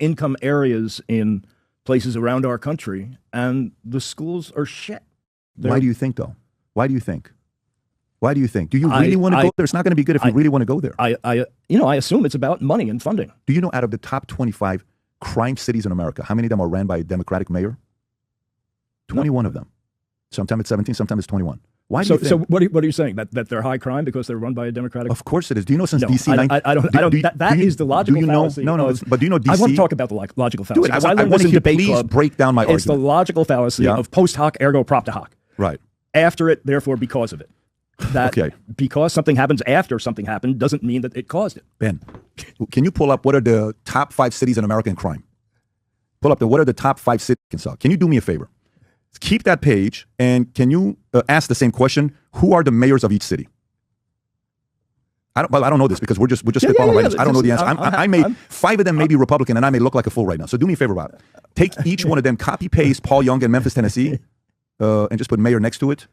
income areas in places around our country, and the schools are shit. Why do you think, though? Why do you think? Why do you think? Do you really want to go there? It's not going to be good if you really want to go there. I assume it's about money and funding. Do you know out of the top 25 crime cities in America, how many of them are ran by a Democratic mayor? 21 of them. Sometimes it's 17, sometimes it's 21. Why do you think? So what are you saying? That they're high crime because they're run by a Democratic? Of course it is. Do you know since DC? That is the logical fallacy. No. But do you know DC? I want to talk about the logical fallacy. Do it. I want to hear. Please break down my argument. It's the logical fallacy of post hoc ergo propter hoc. Right. After it, therefore because of it. That okay. Because something happens after something happened doesn't mean that it caused it. Ben, can you pull up what are the top 5 cities in America in crime? Pull up what are the top 5 cities in Arkansas. Can you do me a favor? Keep that page, and can you ask the same question? Who are the mayors of each city? I don't know this because we're just spitballing right now. I don't know the answer. I may 5 of them may be Republican, and I may look like a fool right now. So do me a favor about it. Take each one of them, copy paste Paul Young in Memphis, Tennessee, and just put mayor next to it.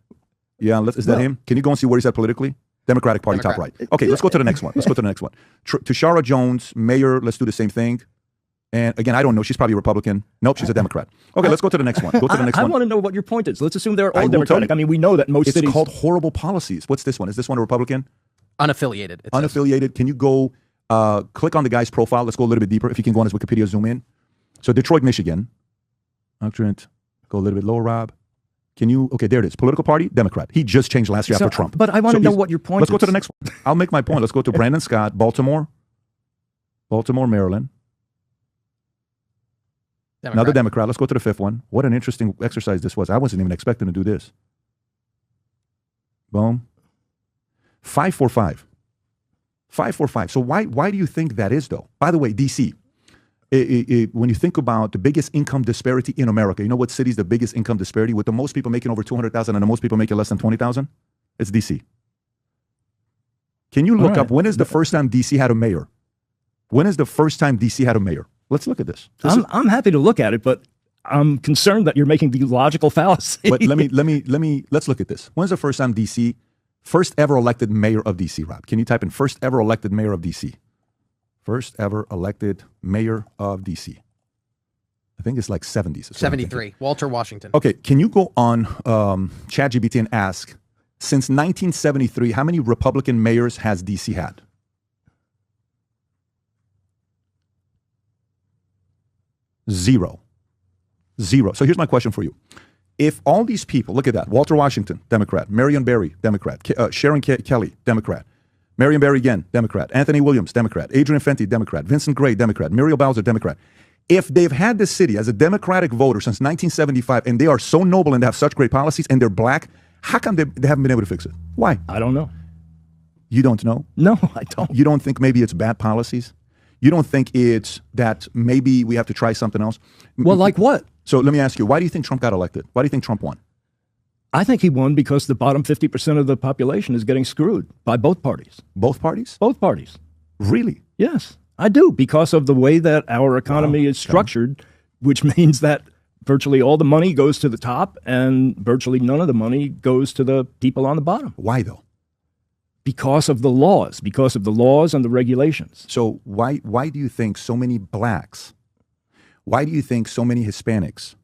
Yeah, is that him? Can you go and see where he's at politically? Democratic Party, top right. Okay, let's go to the next one. Tashara Jones, mayor. Let's do the same thing. And again, I don't know. She's probably a Republican. Nope, she's a Democrat. Okay, let's go to the next one. I want to know what your point is. Let's assume they're all Democratic. I mean, we know that most cities... It's called horrible policies. What's this one? Is this one a Republican? Unaffiliated. Unaffiliated. Can you go click on the guy's profile? Let's go a little bit deeper. If you can go on his Wikipedia, zoom in. So Detroit, Michigan. Go a little bit lower, Rob. Can you? Okay, there it is. Political party, Democrat. He just changed last year after Trump. But I want to know what your point is. Let's go to the next one. I'll make my point. Let's go to Brandon Scott, Baltimore, Maryland. Democrat. Another Democrat. Let's go to the 5th one. What an interesting exercise this was. I wasn't even expecting to do this. Boom. 545. 545. So why do you think that is, though? By the way, D.C., when you think about the biggest income disparity in America, you know what city is the biggest income disparity with the most people making over $200,000 and the most people making less than $20,000? It's D.C. Can you look up when is the first time D.C. had a mayor? When is the first time D.C. had a mayor? Let's look at this. I'm happy to look at it, but I'm concerned that you're making the logical fallacy. But let's look at this. When's the first time D.C. first ever elected mayor of D.C., Rob? Can you type in first ever elected mayor of D.C.? First ever elected mayor of D.C. I think it's like 70s. 73. Walter Washington. Okay, can you go on ChatGPT and ask, since 1973, how many Republican mayors has D.C. had? Zero. So here's my question for you. If all these people, look at that, Walter Washington, Democrat, Marion Barry, Democrat, Sharon Kelly, Democrat, Marion Barry again, Democrat, Anthony Williams, Democrat, Adrian Fenty, Democrat, Vincent Gray, Democrat, Muriel Bowser, Democrat. If they've had this city as a Democratic voter since 1975 and they are so noble and they have such great policies and they're black, how come they haven't been able to fix it? Why? I don't know. You don't know? No, I don't. You don't think maybe it's bad policies? You don't think it's that maybe we have to try something else? Well, like what? So let me ask you, why do you think Trump got elected? Why do you think Trump won? I think he won because the bottom 50% of the population is getting screwed by both parties. Both parties? Both parties. Really? Yes, I do, because of the way that our economy is structured, which means that virtually all the money goes to the top and virtually none of the money goes to the people on the bottom. Why, though? Because of the laws and the regulations. So why do you think so many blacks, why do you think so many Hispanics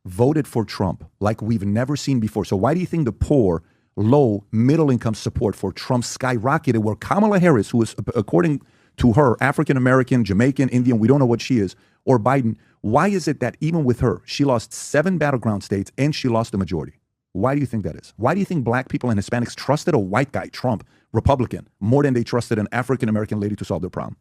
voted for Trump like we've never seen before? So why do you think the poor, low, middle-income support for Trump skyrocketed, where Kamala Harris, who is, according to her, African-American, Jamaican, Indian, we don't know what she is, or Biden, why is it that even with her, she lost 7 battleground states and she lost the majority? Why do you think that is? Why do you think black people and Hispanics trusted a white guy, Trump, Republican, more than they trusted an African-American lady to solve their problem?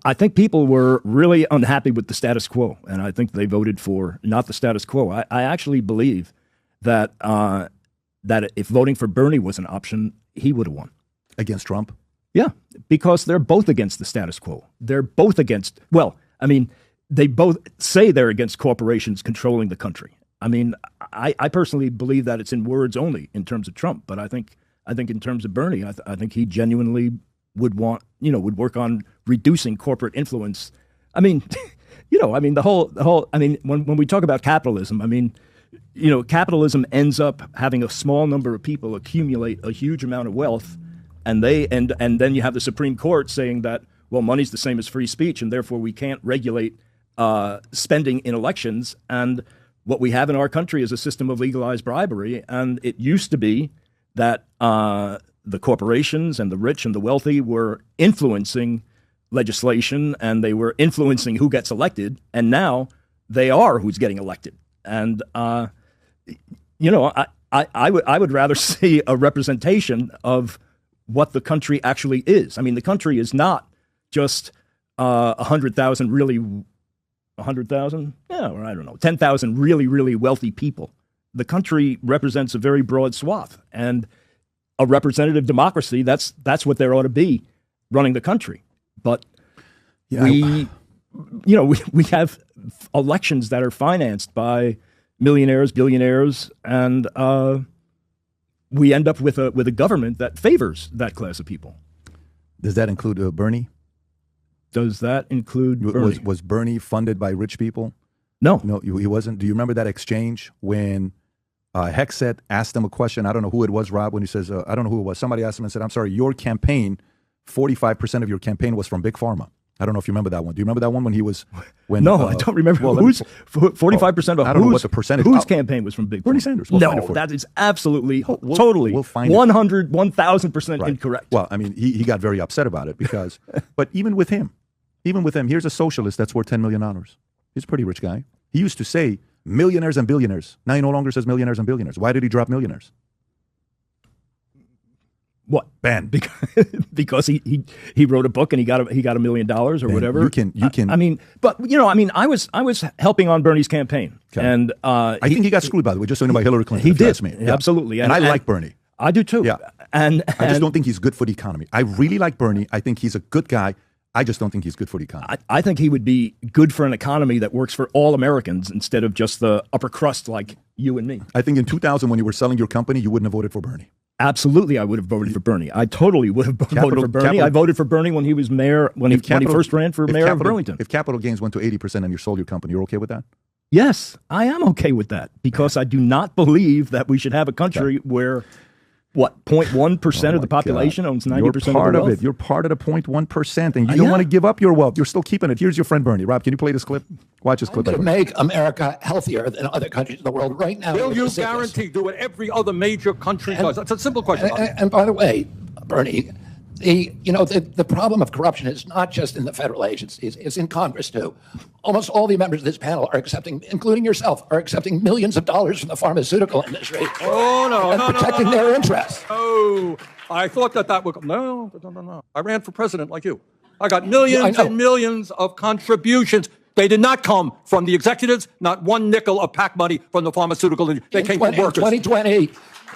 I think people were really unhappy with the status quo, and I think they voted for not the status quo. I actually believe that that if voting for Bernie was an option, he would have won. Against Trump? Yeah, because they're both against the status quo. They're both against, well, I mean, they both say they're against corporations controlling the country. I mean, I personally believe that it's in words only in terms of Trump, but I think in terms of Bernie, I think he genuinely would would work on reducing corporate influence. I mean, the whole, I mean, when we talk about capitalism, I mean, capitalism ends up having a small number of people accumulate a huge amount of wealth, and then you have the Supreme Court saying that, well, money's the same as free speech, and therefore we can't regulate spending in elections. And what we have in our country is a system of legalized bribery. And it used to be that the corporations and the rich and the wealthy were influencing legislation, and they were influencing who gets elected. And now they are who's getting elected. And I would rather see a representation of what the country actually is. I mean, the country is not just 100,000 really, 100,000? Yeah, or I don't know, 10,000 really, really wealthy people. The country represents a very broad swath. And a representative democracy, that's what there ought to be running the country. But we have elections that are financed by millionaires, billionaires, and we end up with a government that favors that class of people. Does that include Bernie? Does that include Bernie? Was Bernie funded by rich people? No. No, he wasn't. Do you remember that exchange when Hexet asked him a question? I don't know who it was, Rob, when he says, I don't know who it was. Somebody asked him and said, I'm sorry, your campaign, 45% of your campaign was from Big Pharma. I don't know if you remember that one. Do you remember that one when he was... No, I don't remember. Well, who's 45% of I don't know what the percentage... Whose campaign was from Big Pharma? Bernie Sanders. No, that is absolutely, totally, 1,000% incorrect. Well, I mean, he got very upset about it because... But even with him, here's a socialist that's worth $10 million. He's a pretty rich guy. He used to say millionaires and billionaires. Now he no longer says millionaires and billionaires. Why did he drop millionaires? What? Ben. Because he wrote a book and he got $1 million or Ben, whatever. You can. I was helping on Bernie's campaign, okay. And I think he got screwed, by the way. Just so you know, by Hillary Clinton. He did. That's me. Yeah. Absolutely, and I like Bernie. I do too. Yeah. And I just don't think he's good for the economy. I really like Bernie. I think he's a good guy. I just don't think he's good for the economy. I think he would be good for an economy that works for all Americans instead of just the upper crust like you and me. I think in 2000, when you were selling your company, you wouldn't have voted for Bernie. Absolutely, I would have voted for Bernie. I totally would have voted for Bernie. I voted for Bernie when he was mayor, when he first ran for mayor of Burlington. If capital gains went to 80% and you sold your company, you're okay with that? Yes, I am okay with that because I do not believe that we should have a country where, 0.1% of the population owns 90% of the wealth? You're part of the 0.1%, and you don't want to give up your wealth. You're still keeping it. Here's your friend Bernie. Rob, can you play this clip? Watch this clip. To make America healthier than other countries in the world right now. Will you guarantee do what every other major country does? That's a simple question. And by the way, Bernie, the problem of corruption is not just in the federal agencies, it's in Congress too. Almost all the members of this panel are accepting, including yourself, are accepting millions of dollars from the pharmaceutical industry. Protecting their interests. Oh, I thought that would... No. I ran for president like you. I got millions and millions of contributions. They did not come from the executives, not one nickel of PAC money from the pharmaceutical industry. They came from workers.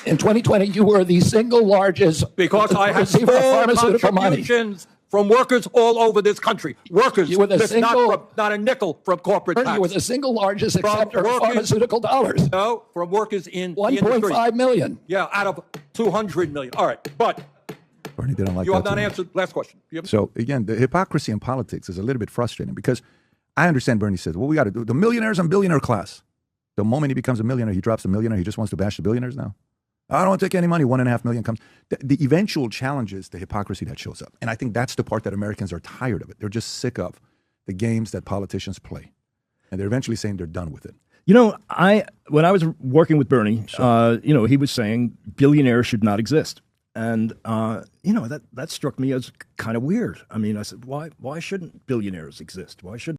In 2020, you were the single largest because I had full contributions from workers all over this country. Workers, you were not a nickel from corporate tax. You were the single largest acceptor of pharmaceutical dollars. No, from workers in the industry. 1.5 million. Yeah, out of 200 million. All right, but Bernie didn't like you that have not answered. Last question. So again, the hypocrisy in politics is a little bit frustrating because I understand Bernie says, well, we got to do the millionaires and billionaire class. The moment he becomes a millionaire, he drops a millionaire. He just wants to bash the billionaires now. I don't want to take any money. 1.5 million comes. The eventual challenge is the hypocrisy that shows up. And I think that's the part that Americans are tired of it. They're just sick of the games that politicians play. And they're eventually saying they're done with it. When I was working with Bernie, he was saying billionaires should not exist. And, that struck me as kind of weird. I mean, I said, why shouldn't billionaires exist? Why should